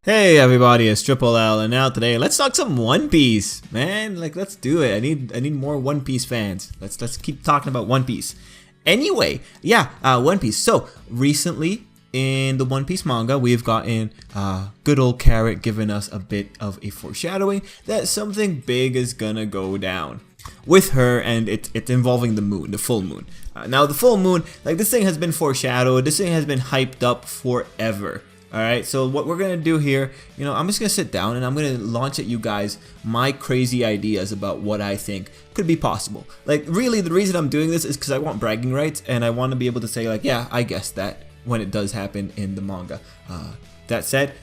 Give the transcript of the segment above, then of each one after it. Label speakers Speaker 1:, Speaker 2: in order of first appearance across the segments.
Speaker 1: Hey everybody, it's Tripl-L, and now today let's talk some One Piece, man. Like, let's do it. I need more One Piece fans. Let's keep talking about One Piece. Anyway, yeah, One Piece. So recently in the One Piece manga, we've gotten good old Carrot giving us a bit of a foreshadowing that something big is gonna go down with her, and it's involving the moon, the full moon. Now the full moon, like, this thing has been foreshadowed. This thing has been hyped up forever. Alright, so what we're gonna do here, I'm just gonna sit down and I'm gonna launch at you guys my crazy ideas about what I think could be possible. Like, really, the reason I'm doing this is because I want bragging rights, and I want to be able to say, like, yeah, I guessed that when it does happen in the manga. That said,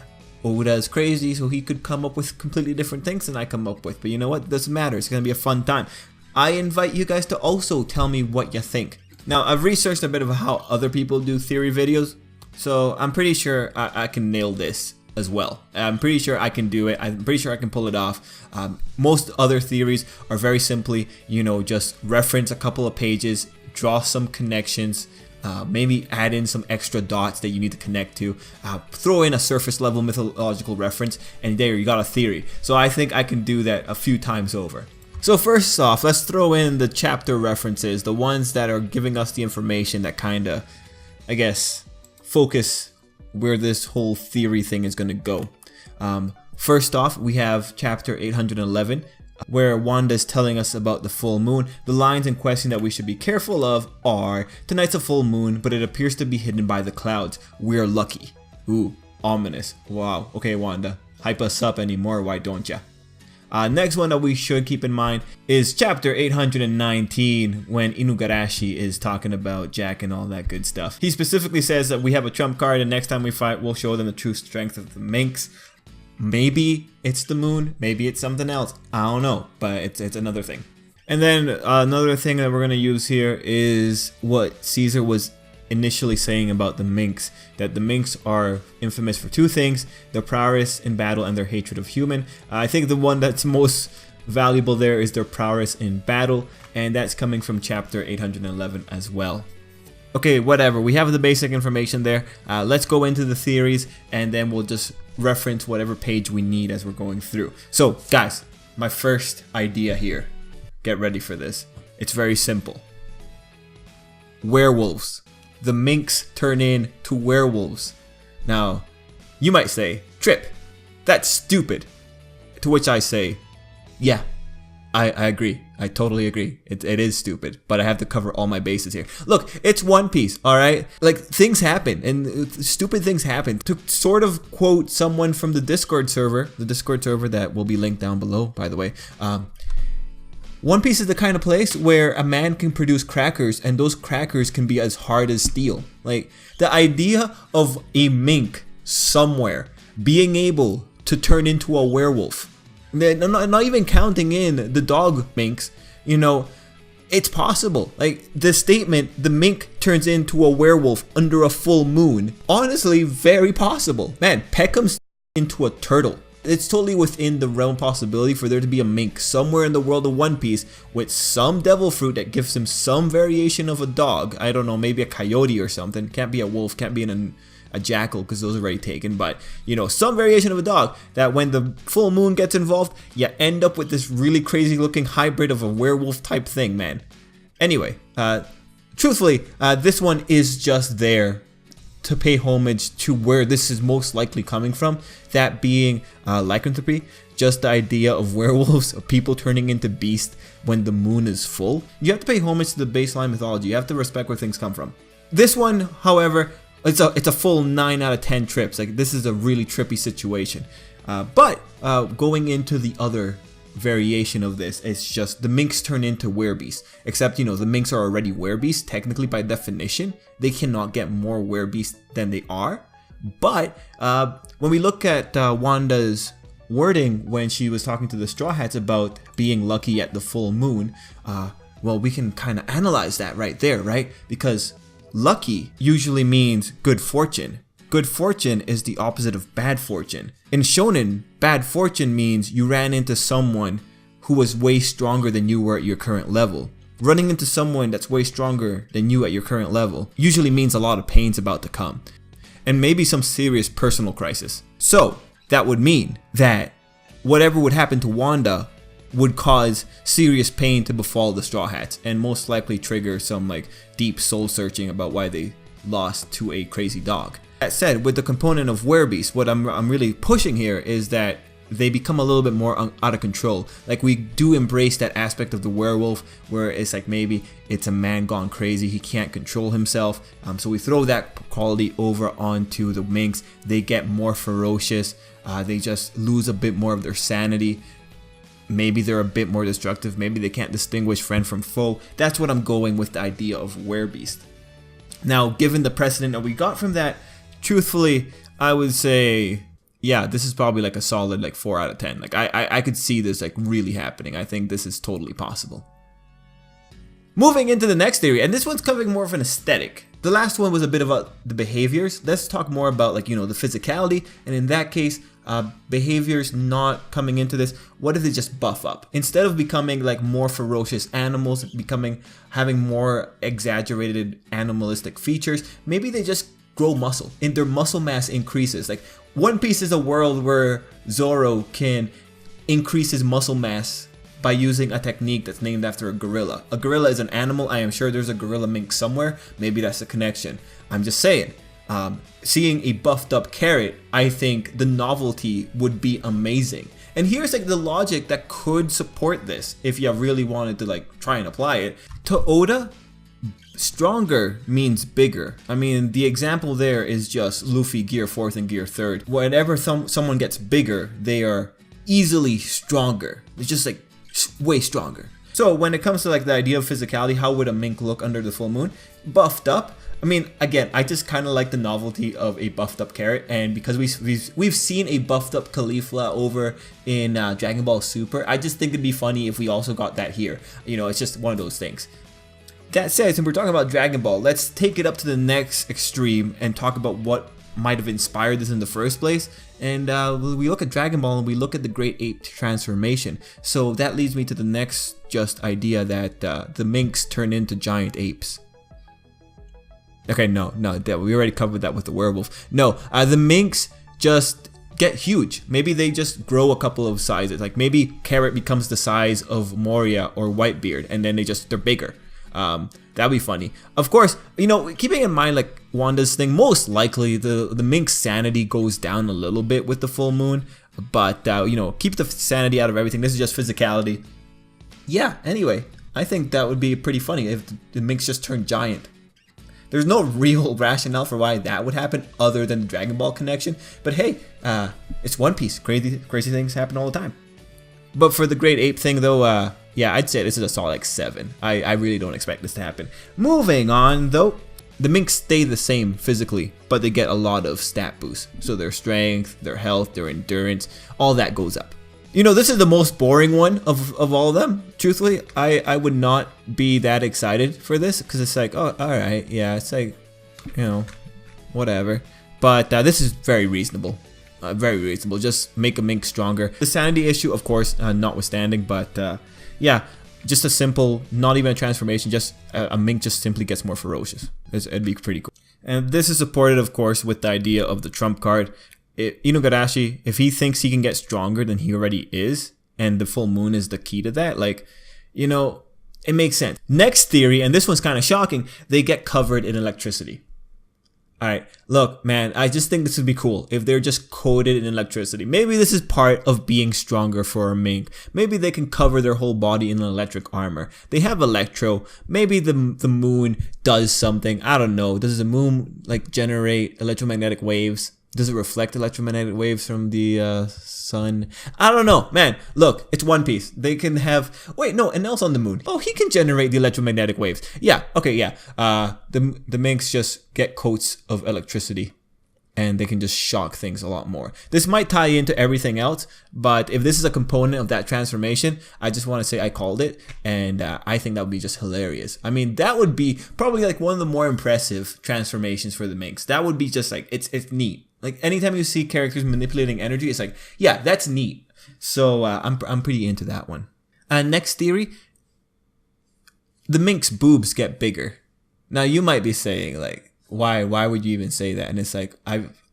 Speaker 1: Oda is crazy, so he could come up with completely different things than I come up with. But you know what? It doesn't matter. It's gonna be a fun time. I invite you guys to also tell me what you think. Now, I've researched a bit of how other people do theory videos. So I'm pretty sure I can nail this as well. I'm pretty sure I can do it. I'm pretty sure I can pull it off. Most other theories are very simply, just reference a couple of pages, draw some connections, maybe add in some extra dots that you need to connect to, throw in a surface level mythological reference, and there you got a theory. So I think I can do that a few times over. So first off, let's throw in the chapter references, the ones that are giving us the information that kinda, I guess, focus where this whole theory thing is going to go. First off, we have chapter 811, where Wanda is telling us about the full moon. The lines in question that we should be careful of are, "Tonight's a full moon, but it appears to be hidden by the clouds. We're lucky." Ooh, ominous. Wow. Okay, Wanda, hype us up anymore, why don't ya? Next one that we should keep in mind is chapter 819, when Inugarashi is talking about Jack and all that good stuff. He specifically says that we have a trump card, and next time we fight, we'll show them the true strength of the Minks. Maybe it's the moon, maybe it's something else. I don't know, but it's another thing. And then another thing that we're going to use here is what Caesar was initially saying about the Minks, that the Minks are infamous for two things: their prowess in battle and their hatred of human. I think the one that's most valuable there is their prowess in battle, and that's coming from chapter 811 as well. Okay, whatever, we have the basic information there. Let's go into the theories, and then we'll just reference whatever page we need as we're going through. So guys, my first idea here, get ready for this. It's very simple. Werewolves. The Minks turn into werewolves. Now, you might say, Trip, that's stupid. To which I say, yeah, I agree. I totally agree. It is stupid, but I have to cover all my bases here. Look, it's One Piece, alright? Like, things happen, and stupid things happen. To sort of quote someone from the Discord server that will be linked down below, by the way, One Piece is the kind of place where a man can produce crackers, and those crackers can be as hard as steel. Like, the idea of a mink somewhere being able to turn into a werewolf, not even counting in the dog minks, it's possible. Like, the statement, the mink turns into a werewolf under a full moon, honestly, very possible. Man, Peckham's into a turtle. It's totally within the realm possibility for there to be a mink somewhere in the world of One Piece with some devil fruit that gives him some variation of a dog. I don't know, maybe a coyote or something. Can't be a wolf, can't be a jackal, because those are already taken. But, some variation of a dog that when the full moon gets involved, you end up with this really crazy looking hybrid of a werewolf type thing, man. Anyway, truthfully, this one is just there to pay homage to where this is most likely coming from, that being lycanthropy, just the idea of werewolves, of people turning into beasts when the moon is full. You have to pay homage to the baseline mythology. You have to respect where things come from. This one, however, it's a full 9 out of 10 trips. Like, this is a really trippy situation. But going into the other variation of this, it's just the Minks turn into werebeasts, except the Minks are already werebeasts technically by definition. They cannot get more werebeasts than they are. But when we look at Wanda's wording when she was talking to the Straw Hats about being lucky at the full moon, well, we can kind of analyze that right there, right? Because lucky usually means good fortune. Good fortune is the opposite of bad fortune. In shonen, bad fortune means you ran into someone who was way stronger than you were at your current level. Running into someone that's way stronger than you at your current level usually means a lot of pain's about to come, and maybe some serious personal crisis. So, that would mean that whatever would happen to Wanda would cause serious pain to befall the Straw Hats, and most likely trigger some like deep soul searching about why they lost to a crazy dog. That said, with the component of Werebeast, what I'm really pushing here is that they become a little bit more out of control. Like, we do embrace that aspect of the werewolf where it's like maybe it's a man gone crazy, he can't control himself. So we throw that quality over onto the Minks. They get more ferocious, they just lose a bit more of their sanity. Maybe they're a bit more destructive, maybe they can't distinguish friend from foe. That's what I'm going with the idea of Werebeast. Now, given the precedent that we got from that, truthfully, I would say, yeah, this is probably like a solid like 4 out of 10. Like I could see this like really happening. I think this is totally possible. Moving into the next theory, and this one's covering more of an aesthetic. The last one was a bit about the behaviors. Let's talk more about, like, you know, the physicality. And in that case, behaviors not coming into this. What if they just buff up? Instead of becoming like more ferocious animals, having more exaggerated animalistic features, maybe they just grow muscle and their muscle mass increases. Like, One Piece is a world where Zoro can increase his muscle mass by using a technique that's named after a gorilla. A gorilla is an animal. I am sure there's a gorilla mink somewhere. Maybe that's a connection. I'm just saying. Seeing a buffed up carrot, I think the novelty would be amazing. And here's like the logic that could support this if you really wanted to like try and apply it. To Oda, stronger means bigger. I mean, the example there is just Luffy Gear 4th and Gear 3rd. Whenever someone gets bigger, they are easily stronger. It's just like way stronger. So when it comes to like the idea of physicality, how would a mink look under the full moon? Buffed up. I mean, again, I just kind of like the novelty of a buffed up carrot, and because we've seen a buffed up Caulifla over in Dragon Ball Super, I just think it'd be funny if we also got that here. You know, it's just one of those things. That said, since we're talking about Dragon Ball, let's take it up to the next extreme and talk about what might have inspired this in the first place. And we look at Dragon Ball and we look at the Great Ape transformation. So that leads me to the next just idea that the Minks turn into giant apes. Okay, no, we already covered that with the werewolf. No, the Minks just get huge. Maybe they just grow a couple of sizes. Like maybe Carrot becomes the size of Moria or Whitebeard, and then they're bigger. That'd be funny. Of course, you know, keeping in mind like Wanda's thing, most likely the Mink's sanity goes down a little bit with the full moon, but you know, keep the sanity out of everything. This is just physicality. Yeah, anyway, I think that would be pretty funny if the Minks just turned giant. There's no real rationale for why that would happen other than the Dragon Ball connection, but hey, it's One Piece. Crazy things happen all the time. But for the Great Ape thing though, yeah, I'd say this is a solid like 7. I really don't expect this to happen. Moving on though, the Minks stay the same physically, but they get a lot of stat boosts. So their strength, their health, their endurance, all that goes up. You know, this is the most boring one of all of them. Truthfully, I would not be that excited for this because it's like, oh, alright, yeah, it's like, you know, whatever. But this is very reasonable. Very reasonable. Just make a Mink stronger. The sanity issue, of course, notwithstanding, but yeah, just a simple, not even a transformation, just a Mink just simply gets more ferocious. It'd be pretty cool. And this is supported, of course, with the idea of the trump card. Inugarashi, if he thinks he can get stronger than he already is, and the full moon is the key to that, like, you know, it makes sense. Next theory, and this one's kind of shocking, they get covered in electricity. Alright, look, man, I just think this would be cool if they're just coated in electricity. Maybe this is part of being stronger for a Mink. Maybe they can cover their whole body in electric armor. They have electro. Maybe the moon does something. I don't know. Does the moon like generate electromagnetic waves? Does it reflect electromagnetic waves from the sun? I don't know, man. Look, it's One Piece. They can have... Wait, no, and else on the moon. Oh, he can generate the electromagnetic waves. Yeah, okay, yeah. The Minks just get coats of electricity, and they can just shock things a lot more. This might tie into everything else, but if this is a component of that transformation, I just want to say I called it, and I think that would be just hilarious. I mean, that would be probably like one of the more impressive transformations for the Minks. That would be just like, it's neat. Like anytime you see characters manipulating energy, it's like, yeah, that's neat. So I'm pretty into that one. Next theory, the Mink's boobs get bigger. Now you might be saying like, why would you even say that? And it's like,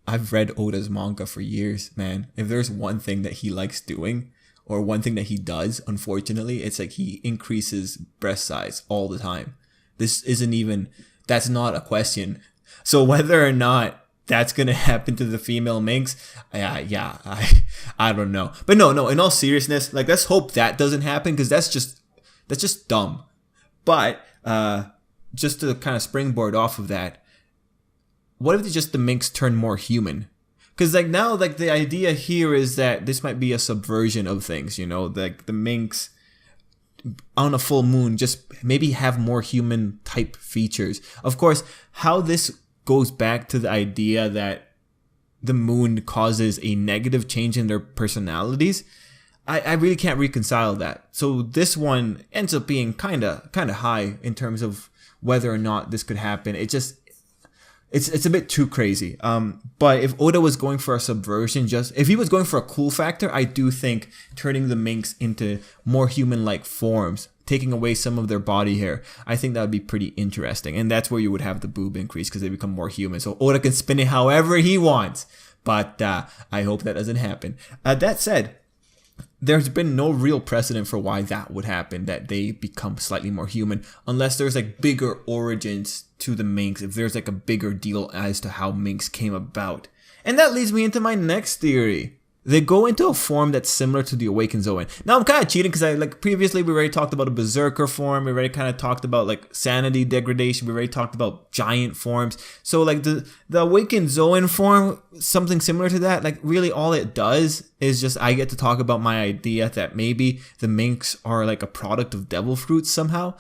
Speaker 1: I've read Oda's manga for years, man. If there's one thing that he likes doing, or one thing that he does, unfortunately, it's like he increases breast size all the time. This isn't even, that's not a question. So whether or not that's gonna happen to the female Minks, I don't know. But no, in all seriousness, like let's hope that doesn't happen, because that's just dumb. But just to kind of springboard off of that, what if the Minks turn more human? Because like now, like the idea here is that this might be a subversion of things, you know, like the Minks on a full moon just maybe have more human type features. Of course, how this goes back to the idea that the moon causes a negative change in their personalities, I really can't reconcile that. So this one ends up being kind of high in terms of whether or not this could happen. It's a bit too crazy. But if Oda was going for a subversion, if he was going for a cool factor, I do think turning the Minks into more human-like forms, taking away some of their body hair, I think that would be pretty interesting. And that's where you would have the boob increase, because they become more human. So Oda can spin it however he wants. But I hope that doesn't happen. That said, there's been no real precedent for why that would happen, that they become slightly more human, unless there's like bigger origins to the Minks, if there's like a bigger deal as to how Minks came about. And that leads me into my next theory. They go into a form that's similar to the Awakened Zoan. Now I'm kind of cheating, because previously we already talked about a Berserker form, we already kind of talked about like sanity degradation, we already talked about giant forms. So like the Awakened Zoan form, something similar to that, like really all it does is just I get to talk about my idea that maybe the Minks are like a product of devil fruits somehow.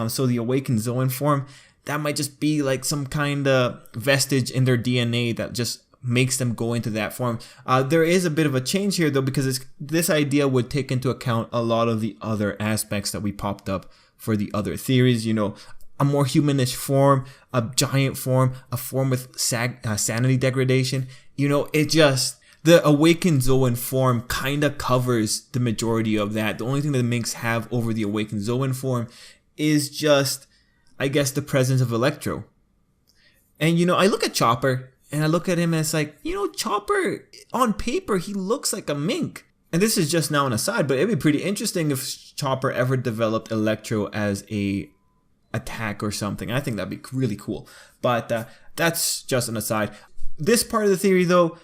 Speaker 1: So the Awakened Zoan form, that might just be like some kind of vestige in their DNA that just makes them go into that form. There is a bit of a change here though, because this idea would take into account a lot of the other aspects that we popped up for the other theories, you know, a more humanish form, a giant form, a form with sanity degradation. You know, the Awakened Zoan form kind of covers the majority of that. The only thing that the Minks have over the Awakened Zoan form is just, I guess, the presence of Electro. And you know, I look at Chopper, and I look at him and it's like, you know, Chopper, on paper, he looks like a Mink. And this is just now an aside, but it'd be pretty interesting if Chopper ever developed Electro as a attack or something. I think that'd be really cool. But that's just an aside. This part of the theory, though,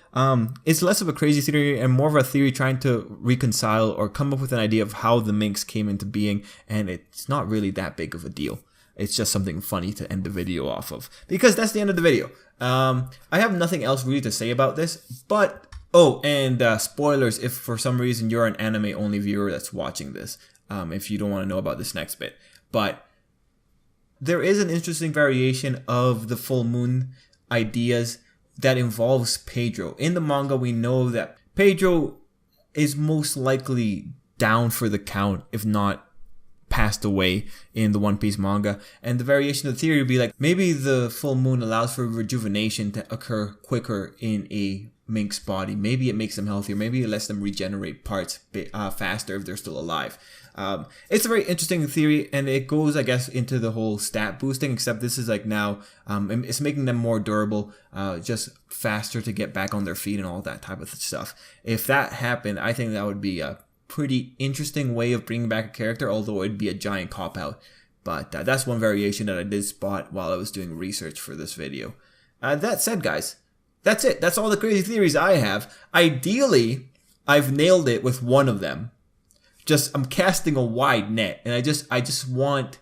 Speaker 1: is less of a crazy theory and more of a theory trying to reconcile or come up with an idea of how the Minks came into being. And it's not really that big of a deal. It's just something funny to end the video off of, because that's the end of the video. I have nothing else really to say about this, but spoilers if for some reason you're an anime only viewer that's watching this, if you don't want to know about this next bit. But there is an interesting variation of the full moon ideas that involves Pedro. In the manga, we know that Pedro is most likely down for the count, if not passed away in the One Piece manga. And the variation of the theory would be like, maybe the full moon allows for rejuvenation to occur quicker in a Mink's body. Maybe it makes them healthier. Maybe it lets them regenerate parts faster if they're still alive. It's a very interesting theory, and it goes, I guess, into the whole stat boosting, except this is like now, it's making them more durable, just faster to get back on their feet and all that type of stuff. If that happened, I think that would be a pretty interesting way of bringing back a character, although it'd be a giant cop-out. But that's one variation that I did spot while I was doing research for this video. That said, guys, that's it. That's all the crazy theories I have. Ideally, I've nailed it with one of them. I'm casting a wide net, and I just want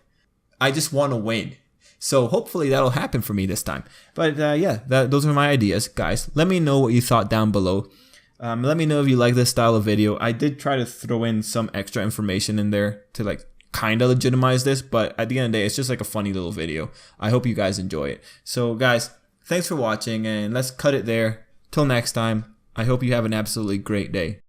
Speaker 1: to win. So hopefully that'll happen for me this time. But those are my ideas, guys. Let me know what you thought down below. Let me know if you like this style of video. I did try to throw in some extra information in there to like kind of legitimize this, but at the end of the day, it's just like a funny little video. I hope you guys enjoy it. So guys, thanks for watching, and let's cut it there. Till next time, I hope you have an absolutely great day.